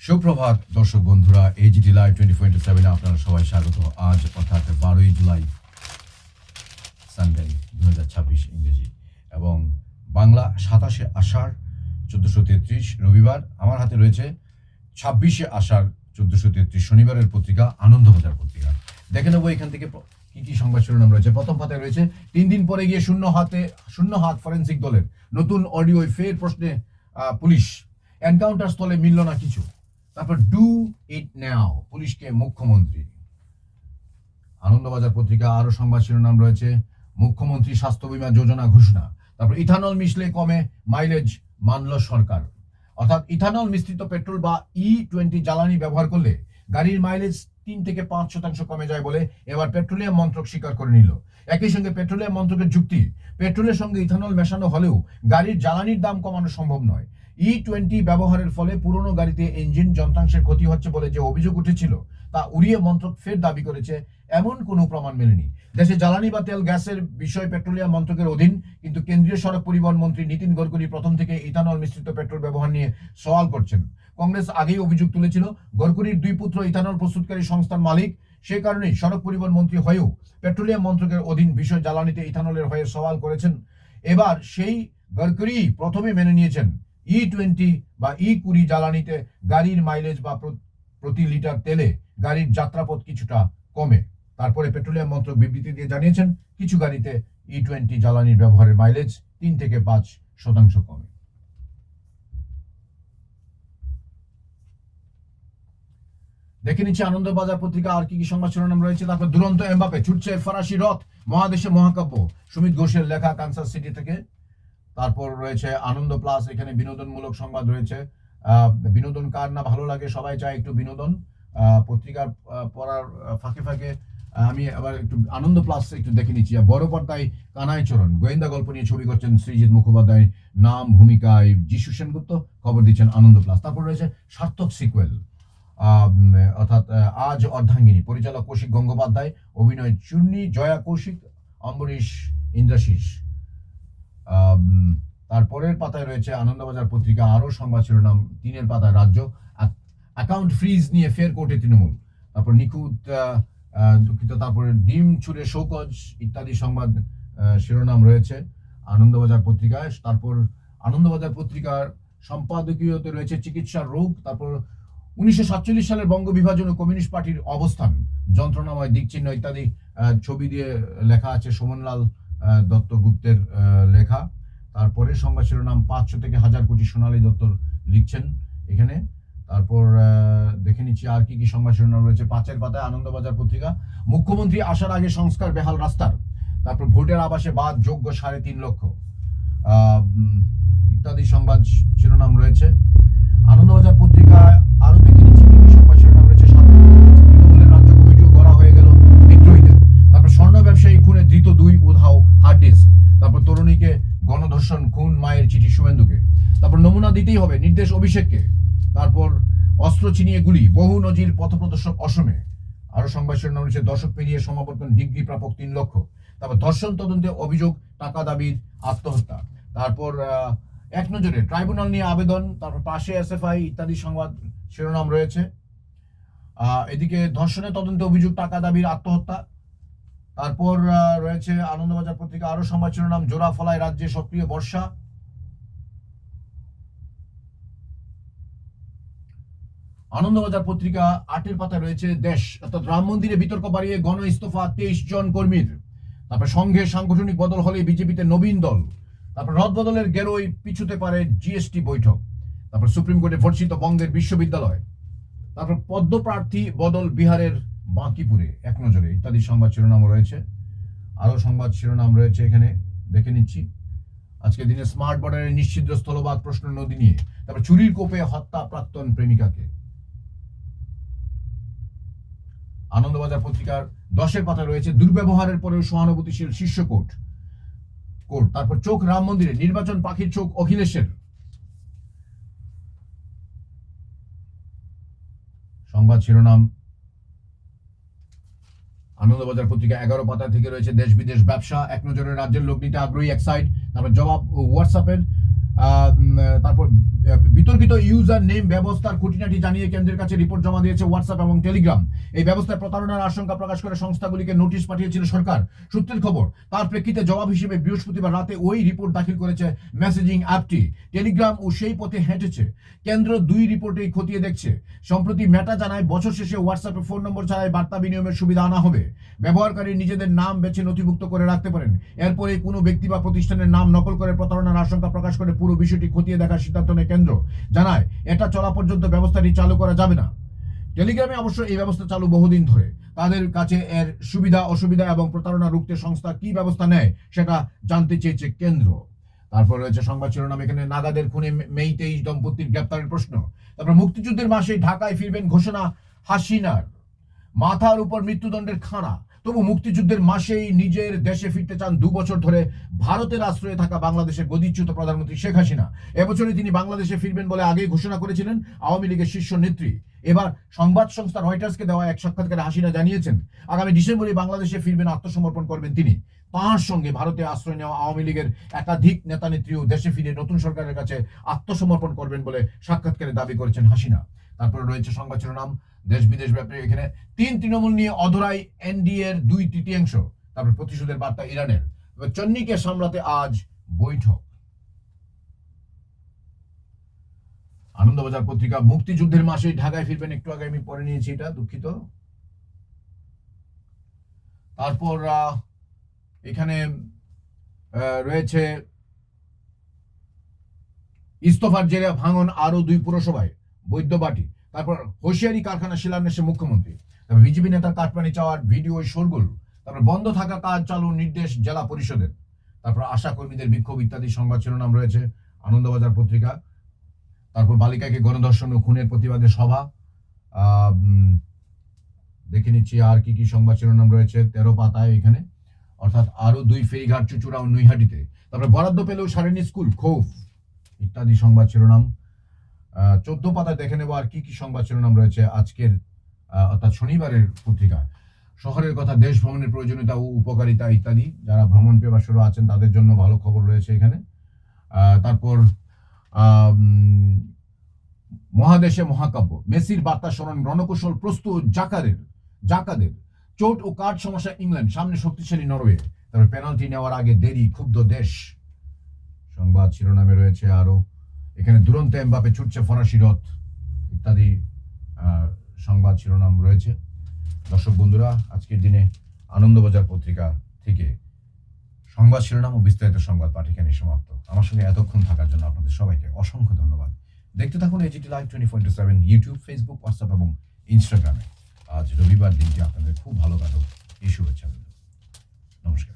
সুপ্রভাত দর্শক বন্ধুরা, এজিটি লাইভ 24/7 আপনারা সবাই স্বাগত। আজ অর্থাৎ 12ই জুলাই সানডে 2026 ইংরেজি এবং বাংলা 27শে আষাঢ় 1433 রবিবার। আমার হাতে রয়েছে 26শে আষাঢ় 1433 শনিবারের পত্রিকা আনন্দবাজার পত্রিকা। দেখে নেবো এখান থেকে কি কি সংবাদ শিরোনাম রয়েছে। প্রথম পাতায় রয়েছে 3 দিন পরে গিয়ে শূন্য হাত ফরেন্সিক দলের নতুন অডিও ফের প্রশ্নে পুলিশ, এনকাউন্টার স্থলে মিলল না কিছু। তারপর ডু ইট নাও, পুলিশকে মুখ্যমন্ত্রী। আনন্দবাজার পত্রিকা আরো সংবাদ শিরোনাম রয়েছে মুখ্যমন্ত্রী স্বাস্থ্য বীমা যোজনা ঘোষণা। তারপর ইথানল মিশলে কমে মাইলেজ মানল সরকার। অর্থাৎ ইথানল মিশ্রিত পেট্রোল বা E20 জ্বালানি ব্যবহার করলে গাড়ির মাইলেজ 3 থেকে 5% কমে যায় বলে এবার পেট্রোলিয়াম মন্ত্রক স্বীকার করে নিল। একই সঙ্গে পেট্রোলিয়াম মন্ত্রকের যুক্তি, পেট্রোলের সঙ্গে ইথানল মেশানো হলেও গাড়ির জ্বালানির দাম কমানো সম্ভব নয়। E20 ব্যবহারের ফলে পুরনো গাড়িতে ইঞ্জিন যন্ত্রাংশের ক্ষতি হচ্ছে বলে যে অভিযোগ উঠেছিল তা উড়িয়ে মন্ত্রক ফের দাবি করেছে এমন কোনো প্রমাণ মেলেনি। দেশে জ্বালানি বা তেল গ্যাসের বিষয় পেট্রোলিয়াম মন্ত্রকের অধীন, কিন্তু কেন্দ্রীয় সড়ক পরিবহন মন্ত্রী নীতিন গডকরি প্রথম থেকে ইথানল মিশ্রিত পেট্রোল ব্যবহার নিয়ে সওয়াল করছেন। কংগ্রেস আগেই অভিযোগ তুলেছিল গডকরির 2 পুত্র ইথানল প্রস্তুতকারী সংস্থার মালিক, সে কারণেই সড়ক পরিবহন মন্ত্রী হয়েও পেট্রোলিয়াম মন্ত্রকের অধীন বিষয় জ্বালানিতে ইথানলের হয়ে সওয়াল করেছেন। এবার সেই গডকরি প্রথমে মেনে নিয়েছেন E20 বা E20 জ্বালানিতে গাড়ির মাইলেজ বা প্রতি লিটার তেলে গাড়ির যাত্রাপথ কিছুটা কমে। তারপরে পেট্রোলিয়াম মন্ত্রক বিবৃতি দিয়ে জানিয়েছেন কিছু গাড়িতে E20 জ্বালানির ব্যবহারের মাইলেজ 3 থেকে 5% কমে। দেখে নিচ্ছি আনন্দবাজার পত্রিকা আর কি কি সংবাদ শিরোনাম রয়েছে। তারপর দুরন্ত এমবাপে, ছুটছে ফরাসি রথ, মহাদেশে মহাকাব্য, সুমিত ঘোষের লেখা কানসাস সিটি থেকে। তারপর রয়েছে আনন্দ প্লাস, এখানে বিনোদনমূলক সংবাদ রয়েছে। বিনোদন কার না ভালো লাগে, সবাই চায় একটু বিনোদন। পত্রিকার পড়ার ফাঁকে ফাঁকে আমি আবার একটু আনন্দ প্লাস একটু দেখে নিচ্ছি। বড় পর্দায় কানাইচরণ, গোয়েন্দা গল্প নিয়ে ছবি করছেন সৃজিত মুখোপাধ্যায়, নাম ভূমিকায় যিশু সেনগুপ্ত, খবর দিচ্ছেন আনন্দ প্লাস। তারপর রয়েছে সার্থক সিকুয়েল, অর্থাৎ আজ অর্ধাঙ্গিনী, পরিচালক কৌশিক গঙ্গোপাধ্যায়, অভিনয় চূর্ণী, জয়া কৌশিক, অম্বরীশ, ইন্দ্রাশিস। তারপরের পাতায় রয়েছে আনন্দবাজার পত্রিকা আরো সংবাদ শিরোনাম। 3 পাতায় রাজ্য অ্যাকাউন্ট ফ্রিজ নিয়ে ফের কোর্টে তৃণমূল। তারপর নিখুঁত দুঃখিত, তারপরে ডিম ছুড়ে শোকজ ইত্যাদি সংবাদ শিরোনাম রয়েছে আনন্দবাজার পত্রিকায়। তারপর আনন্দবাজার পত্রিকার সম্পাদকীয়তে রয়েছে চিকিৎসার রোগ। তারপর 1947 সালের বঙ্গ বিভাজন ও কমিউনিস্ট পার্টির অবস্থান, যন্ত্রণাময় দিকচিহ্ন ইত্যাদি ছবি দিয়ে লেখা আছে, সোমনলাল দত্তগুপ্তের লেখা। তারপরে সংবাদ শিরোনাম 500 থেকে 1000 কোটি, সোনালী দত্ত লিখছেন এখানে। তারপর দেখে নিচ্ছি আর কি কি সংবাদ শিরোনাম রয়েছে 5 পাতায় আনন্দবাজার পত্রিকা। মুখ্যমন্ত্রী আসার আগে সংস্কার বেহাল রাস্তার। তারপর ভোটের আবাসে বাদ যোগ্য 3.5 লক্ষ ইত্যাদি সংবাদ শিরোনাম রয়েছে আনন্দবাজার পত্রিকায়। আরো দেখে নিচ্ছি কি কি সংবাদ শিরোনাম রয়েছে। তৃণমূলের রাজ্য কমিটিও করা হয়ে গেল বিদ্রোহীদের। তারপর স্বর্ণ ব্যবসায়ী খুনে ধৃত 2 উধাও হার্ড ডিস্ক। তারপর তরুণীকে গণধর্ষণ, খুন, মায়ের চিঠি শুভেন্দুকে। তারপর নমুনা দিতেই হবে, নির্দেশ অভিষেককে। তারপর অস্ত্র ছিনিয়ে গুলি, বহু নজির পথপ্রদর্শক অসমে। আরো সংবাদ শিরোনাম রয়েছে দশক পেরিয়ে সমাবর্তন, ডিগ্রি প্রাপক 3 লক্ষ। তারপর ধর্ষণ তদন্তে অভিযোগ, টাকা দাবির আত্মহত্যা। তারপর এক নজরে ট্রাইব্যুনাল নিয়ে আবেদন, তারপর পাশে SFI ইত্যাদি সংবাদ শিরোনাম রয়েছে। এদিকে ধর্ষণের তদন্তে অভিযোগ, টাকা দাবির আত্মহত্যা। তারপর রয়েছে আনন্দবাজার পত্রিকা আরো সংবাদ শিরোনাম জোড়া ফলায় রাজ্যে সক্রিয় বর্ষা। আনন্দবাজার পত্রিকা 8 পাতায় রয়েছে দেশ, অর্থাৎ রাম মন্দিরে বিতর্ক বাড়িয়ে গণ ইস্তফা 23 জন কর্মীর। তারপর সংঘে সাংগঠনিক বদল হলে বিজেপিতে নবীন দল। তারপর রদ বদলের গেরোয় পিছুতে পারে GST বৈঠক। তারপর সুপ্রিম কোর্টে ভর্সিত বঙ্গের বিশ্ববিদ্যালয়। তারপর পদ্মপ্রার্থী বদল বিহারের বাঁকিপুরে, এক নজরে ইত্যাদি সংবাদ শিরোনাম রয়েছে। আরো সংবাদ শিরোনাম রয়েছে এখানে, দেখে নিচ্ছি। আজকের দিনে স্মার্ট বর্ডারে নিশ্চিদ্র স্থলভাগ প্রশ্ন নদী নিয়ে। তারপর চুরির কোপে হত্যা প্রাক্তন প্রেমিকাকে। আনন্দবাজার পত্রিকার 10 পাতায় রয়েছে দুর্ব্যবহারের পরেও সহানুভূতিশীল শীর্ষ কোর্ট। তারপর চোখ রাম মন্দিরে, নির্বাচন পাখির চোখ অখিলেশের। সংবাদ শিরোনাম আনন্দবাজার পত্রিকা 11 পাতা থেকে রয়েছে দেশ বিদেশ ব্যবসা, এক নজরে রাজ্যের লোক নিতে আগ্রহী এক সাইড। তারপর জবাব হোয়াটসঅ্যাপের। তারপর বিতর্কিত ইউজার নেম ব্যবস্থার খুঁটিনাটি জানিয়ে কেন্দ্রের কাছে রিপোর্ট জমা দিয়েছে হোয়াটসঅ্যাপ এবং টেলিগ্রাম। এই ব্যবস্থায় প্রতারণার আশঙ্কা প্রকাশ করে সংস্থাগুলিকে নোটিশ পাঠিয়েছিল সরকার। সূত্রের খবর, তার প্রেক্ষিতে জবাব হিসেবে বৃহস্পতিবার রাতে ওই রিপোর্ট দাখিল করেছে মেসেজিং অ্যাপটি। টেলিগ্রাম ও সেই পথে হেঁটেছে। কেন্দ্র দুই রিপোর্টেই খতিয়ে দেখছে। সম্প্রতি মেটা জানায় বছর শেষে হোয়াটসঅ্যাপে ফোন নম্বর ছাড়াই বার্তা বিনিময়ের সুবিধা আনা হবে। ব্যবহারকারী নিজেদের নাম বেছে নথিভুক্ত করে রাখতে পারেন। এরপরে কোনো ব্যক্তি বা প্রতিষ্ঠানের নাম নকল করে প্রতারণার আশঙ্কা প্রকাশ করে পুরো বিষয়টি খতিয়ে দেখার সিদ্ধান্ত নেয় কেন্দ্র। জানায় এটা চলা পর্যন্ত ব্যবস্থাটি চালু করা যাবে না। টেলিগ্রামে অবশ্য এই ব্যবস্থা চালু বহুদিন ধরে। তাদের কাছে এর সুবিধা অসুবিধা এবং প্রতারণা রুখতে সংস্থা কি ব্যবস্থা নেয় সেটা জানতে চেয়েছে কেন্দ্র। তারপর রয়েছে সংবাদ শিরোনাম, এখানে নাগাদের খুনে মে 23 দম্পতির গ্রেপ্তারের প্রশ্ন। তারপর মুক্তিযুদ্ধের মাসে ঢাকায় ফিরবেন ঘোষণা হাসিনার। মাথার উপর মৃত্যুদণ্ডের খাড়া, তবু মুক্তিযুদ্ধের মাসেই নিজের দেশে ফিরতে চান 2 বছর ধরে ভারতের আশ্রয়ে থাকা বাংলাদেশের গদিচ্যুত প্রধানমন্ত্রী শেখ হাসিনা। এবছরই তিনি বাংলাদেশে ফিরবেন বলে আগেই ঘোষণা করেছিলেন আওয়ামী লীগের শীর্ষ নেত্রী। এবার সংবাদ সংস্থা রয়টার্সকে দেওয়া এক সাক্ষাৎকারে হাসিনা জানিয়েছেন আগামী ডিসেম্বরে বাংলাদেশে ফিরবেন, আত্মসমর্পণ করবেন তিনি। তাঁর সঙ্গে ভারতে আশ্রয় নেওয়া আওয়ামী লীগের একাধিক নেতা নেত্রীও দেশে ফিরে নতুন সরকারের কাছে আত্মসমর্পণ করবেন বলে সাক্ষাৎকারে দাবি করেছেন হাসিনা। তারপরে রয়েছে সংবাদ শিরোনাম, দেশ বিদেশ ব্যাপারে এখানে 3 তৃণমূল নিয়ে অধরাই এনডিএ এর 2/3। তারপর প্রতিশোধের বার্তা ইরানের। চন্নিকে সামলাতে আজ বৈঠক। আনন্দবাজার পত্রিকা, মুক্তিযুদ্ধের মাসে ঢাকায় ফিরবেন, একটু আগে আমি পড়ে নিয়েছি এটা, দুঃখিত। তারপর এখানে রয়েছে ইস্তফার জেরে ভাঙন আরো 2 পুরসভায়, বৈদ্যবাটি। তারপর হোশিয়ারি কারখানা শিলান্যাসে মুখ্যমন্ত্রী। তারপর বিজেপি নেতার কাটমানি চাওয়ার ভিডিও শোরগোল। তারপর বন্ধ থাকা কাজ চালুর নির্দেশ জেলা পরিষদের। তারপর আশা কর্মীদের বিক্ষোভ ইত্যাদি সংবাদ শিরোনাম রয়েছে আনন্দবাজার পত্রিকা। তারপর বালিকাকে গণধর্ষণ ও খুনের প্রতিবাদে সভা। দেখে নিচ্ছি আর কি কি সংবাদ শিরোনাম রয়েছে 13 পাতায় এখানে, অর্থাৎ আরো 2 ফেরিঘাট চুচুড়া ও নৈহাটিতে। তারপর বরাদ্দ পেলেও সারেনি স্কুল, ক্ষোভ ইত্যাদি সংবাদ শিরোনাম। 14 পাতায় দেখে নেব আর কি কি সংবাদ শিরোনাম রয়েছে আজকের অর্থাৎ শনিবারের পত্রিকা। শহরের কথা, দেশ ভ্রমণের প্রয়োজনীয়তা ও উপকারিতা ইত্যাদি। যারা ভ্রমণ পেপারসরা আছেন তাদের জন্য ভালো খবর রয়েছে এখানে। তারপর মহাদেশে মহাকাব্য, মেসির বার্তা স্মরণ, রণকৌশল প্রস্তুত জাকাদের। চোট ও কার্ড সমস্যা ইংল্যান্ড, সামনে শক্তিশালী নরওয়ে। তারপর পেনাল্টি নেওয়ার আগে দেরি, ক্ষুব্ধ দেশ। সংবাদ শিরোনামে রয়েছে আরো এখানে দুরন্ত এমবাপে ছুটছে ফরাসি রথ ইত্যাদি সংবাদ শিরোনাম রয়েছে। দর্শক বন্ধুরা, আজকের দিনে আনন্দবাজার পত্রিকা থেকে সংবাদ শিরোনাম ও বিস্তারিত সংবাদ পাঠ এখানে সমাপ্ত। আমার সঙ্গে এতক্ষণ থাকার জন্য আপনাদের সবাইকে অসংখ্য ধন্যবাদ। দেখতে থাকুন AGT live 24/7 YouTube, Facebook, WhatsApp এবং ইনস্টাগ্রামে। আজ রবিবার, দিনটি আপনাদের খুব ভালো কাটুক, এই শুভেচ্ছা। নমস্কার।